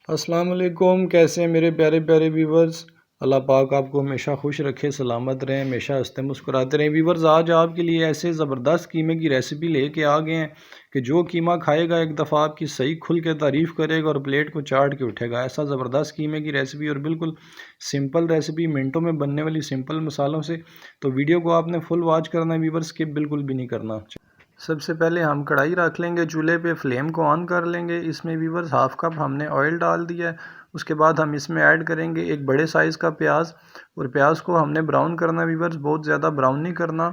अस्सलाम वालेकुम। कैसे हैं मेरे प्यारे प्यारे व्यूवर्स। अल्लाह पाक आपको हमेशा खुश रखे, सलामत रहें, हमेशा हंसते मुस्कुराते रहें। व्यूवर्स, आज आपके लिए ऐसे ज़बरदस्त कीमे की रेसिपी लेके आ गए हैं कि जो कीमा खाएगा एक दफ़ा आपकी सही खुल के तारीफ़ करेगा और प्लेट को चाट के उठेगा। ऐसा ज़बरदस्त कीमे की रेसिपी और बिल्कुल सिंपल रेसिपी, मिनटों में बनने वाली सिंपल मसालों से। तो वीडियो को आपने फुल वॉच करना है व्यूवर्स, स्किप बिल्कुल भी नहीं करना। सबसे पहले हम कढ़ाई रख लेंगे, चूल्हे पे फ्लेम को ऑन कर लेंगे। इसमें व्यूवर्स हाफ़ कप हमने ऑयल डाल दिया है। उसके बाद हम इसमें ऐड करेंगे एक बड़े साइज़ का प्याज, और प्याज को हमने ब्राउन करना है व्यूवर्स, बहुत ज़्यादा ब्राउन नहीं करना,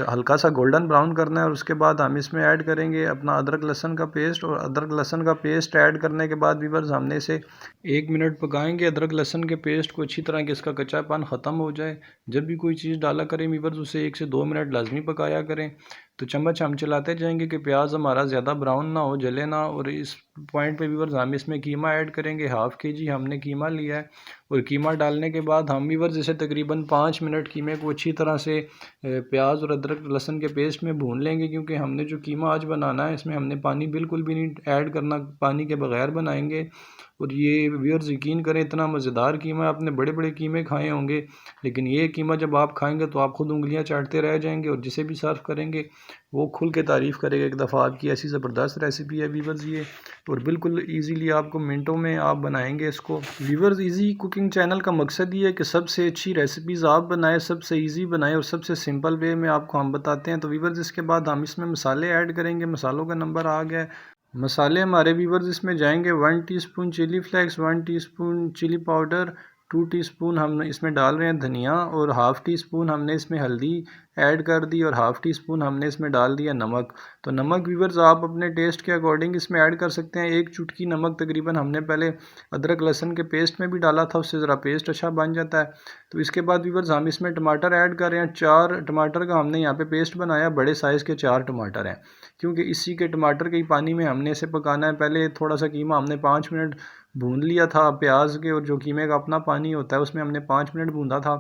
हल्का सा गोल्डन ब्राउन करना है। और उसके बाद हम इसमें ऐड करेंगे अपना अदरक लहसुन का पेस्ट, और अदरक लहसुन का पेस्ट ऐड करने के बाद व्यूवर्स हमने इसे 1 मिनट पकाएंगे। अदरक लहसुन के पेस्ट को अच्छी तरह के इसका कच्चापन ख़त्म हो जाए। जब भी कोई चीज़ डाला करें व्यूवर्स, उसे 1 से 2 मिनट लाजमी पकाया करें। तो चम्मच हम चलाते जाएंगे कि प्याज हमारा ज़्यादा ब्राउन ना हो, जले ना। और इस पॉइंट पे व्यूवर्स हम इसमें कीमा ऐड करेंगे। हाफ़ केजी हमने कीमा लिया है, और कीमा डालने के बाद हम व्यूवर्स इसे तकरीबन 5 मिनट कीमे को अच्छी तरह से प्याज और अदरक लहसुन के पेस्ट में भून लेंगे। क्योंकि हमने जो कीमा आज बनाना है इसमें हमने पानी बिल्कुल भी नहीं ऐड करना, पानी के बगैर बनाएंगे। और ये व्यूअर्स यकीन करें, इतना मज़ेदार कीमा आपने बड़े बड़े कीमे खाए होंगे, लेकिन ये कीमा जब आप खाएंगे तो आप खुद उंगलियां चाटते रह जाएंगे, और जिसे भी सर्व करेंगे वो खुल के तारीफ़ करेगा एक दफ़ा आपकी। ऐसी ज़बरदस्त रेसिपी है व्यूअर्स ये, और बिल्कुल इजीली आपको मिनटों में आप बनाएंगे इसको। व्यूअर्स, इजी कुकिंग चैनल का मकसद ये है कि सबसे अच्छी रेसिपीज़ आप बनाएं, सबसे ईजी बनाएं, और सबसे सिंपल वे में आपको हम बताते हैं। तो व्यूअर्स, इसके बाद हम इसमें मसाले ऐड करेंगे। मसालों का नंबर आ गया है। मसाले हमारे व्यूवर्स इसमें जाएंगे 1 teaspoon chilli flakes, 1 teaspoon chilli powder, 2 teaspoon हम इसमें डाल रहे हैं धनिया, और हाफ़ टी स्पून हमने इसमें हल्दी ऐड कर दी, और हाफ़ टी स्पून हमने इसमें डाल दिया नमक। तो नमक व्यूवर्स आप अपने टेस्ट के अकॉर्डिंग इसमें ऐड कर सकते हैं। 1 चुटकी नमक तकरीबन हमने पहले अदरक लहसुन के पेस्ट में भी डाला था, उससे ज़रा पेस्ट अच्छा बन जाता है। तो इसके बाद व्यूवर्स हम इसमें टमाटर ऐड कर रहे हैं। 4 टमाटर का हमने यहाँ पे पेस्ट बनाया, बड़े साइज़ के 4 टमाटर हैं, क्योंकि इसी के टमाटर के ही पानी में हमने इसे पकाना है। पहले थोड़ा सा कीमा हमने 5 मिनट भून लिया था प्याज के, और जो कीमे का अपना पानी होता है उसमें हमने 5 मिनट भूना था।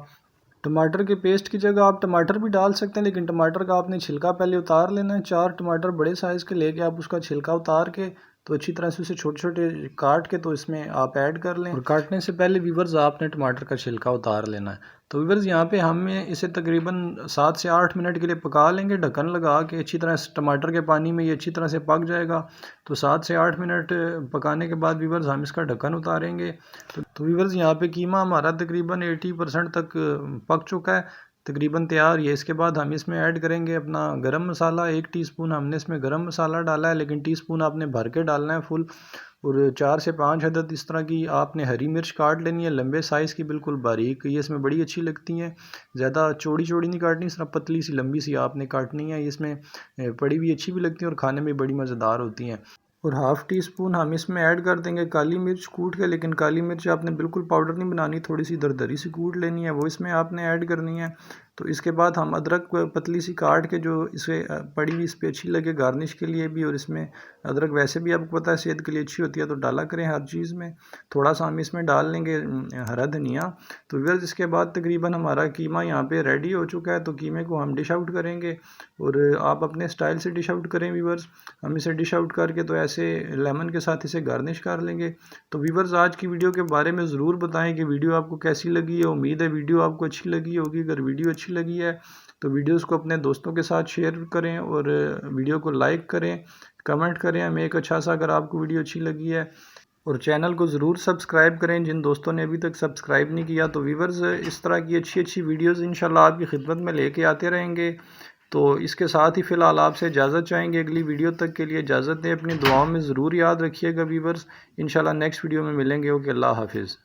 टमाटर के पेस्ट की जगह आप टमाटर भी डाल सकते हैं, लेकिन टमाटर का आपने छिलका पहले उतार लेना है। 4 टमाटर बड़े साइज़ के लेके आप उसका छिलका उतार के, तो अच्छी तरह से उसे छोटे छोटे काट के तो इसमें आप ऐड कर लें। और काटने से पहले व्यूवर्स आपने टमाटर का छिलका उतार लेना है। तो व्यूवर्स, यहाँ पे हमें इसे तकरीबन 7 से 8 मिनट के लिए पका लेंगे, ढक्कन लगा के। अच्छी तरह से टमाटर के पानी में ये अच्छी तरह से पक जाएगा। तो 7 से 8 मिनट पकाने के बाद व्यूवर्स हम इसका ढक्कन उतारेंगे। तो व्यूवर्स, यहाँ पे कीमा हमारा तकरीबन 80% तक पक चुका है, तकरीबन तैयार ही है। इसके बाद हम इसमें ऐड करेंगे अपना गरम मसाला। 1 टीस्पून हमने इसमें गरम मसाला डाला है, लेकिन टीस्पून आपने भर के डालना है फुल। और 4 से 5 अदद इस तरह की आपने हरी मिर्च काट लेनी है, लंबे साइज़ की, बिल्कुल बारीक। ये इसमें बड़ी अच्छी लगती हैं, ज़्यादा चौड़ी चौड़ी नहीं काटनी, सिर्फ पतली सी लंबी सी आपने काटनी है। इसमें पड़ी भी अच्छी भी लगती हैं और खाने में बड़ी मज़ेदार होती हैं। और हाफ़ टी स्पून हम इसमें ऐड कर देंगे काली मिर्च कूट के, लेकिन काली मिर्च आपने बिल्कुल पाउडर नहीं बनानी, थोड़ी सी दरदरी सी कूट लेनी है, वो इसमें आपने ऐड करनी है। तो इसके बाद हम अदरक पतली सी काट के, जो इसे पड़ी हुई इस पर अच्छी लगे गार्निश के लिए भी, और इसमें अदरक वैसे भी आपको पता है सेहत के लिए अच्छी होती है, तो डाला करें हर चीज़ में। थोड़ा सा हम इसमें डाल लेंगे हरा धनिया। तो व्यूअर्स, इसके बाद तकरीबन हमारा कीमा यहाँ पे रेडी हो चुका है। तो कीमे को हम डिश आउट करेंगे, और आप अपने स्टाइल से डिश आउट करें व्यूअर्स। हम इसे डिश आउट करके तो ऐसे लेमन के साथ इसे गार्निश कर लेंगे। तो व्यूअर्स, आज की वीडियो के बारे में ज़रूर बताएं कि वीडियो आपको कैसी लगी है। उम्मीद है वीडियो आपको अच्छी लगी होगी। अगर वीडियो अच्छी लगी है तो वीडियोस को अपने दोस्तों के साथ शेयर करें, और वीडियो को लाइक करें, कमेंट करें हमें एक अच्छा सा, अगर आपको वीडियो अच्छी लगी है। और चैनल को ज़रूर सब्सक्राइब करें जिन दोस्तों ने अभी तक सब्सक्राइब नहीं किया। तो व्यूअर्स, इस तरह की अच्छी अच्छी वीडियोस इंशाल्लाह आपकी खिदमत में लेके आते रहेंगे। तो इसके साथ ही फ़िलहाल आपसे इजाज़त चाहेंगे। अगली वीडियो तक के लिए इजाज़त दें। अपनी दुआओं में ज़रूर याद रखिएगा व्यूअर्स। इंशाल्लाह नेक्स्ट वीडियो में मिलेंगे। ओके, अल्लाह हाफिज़।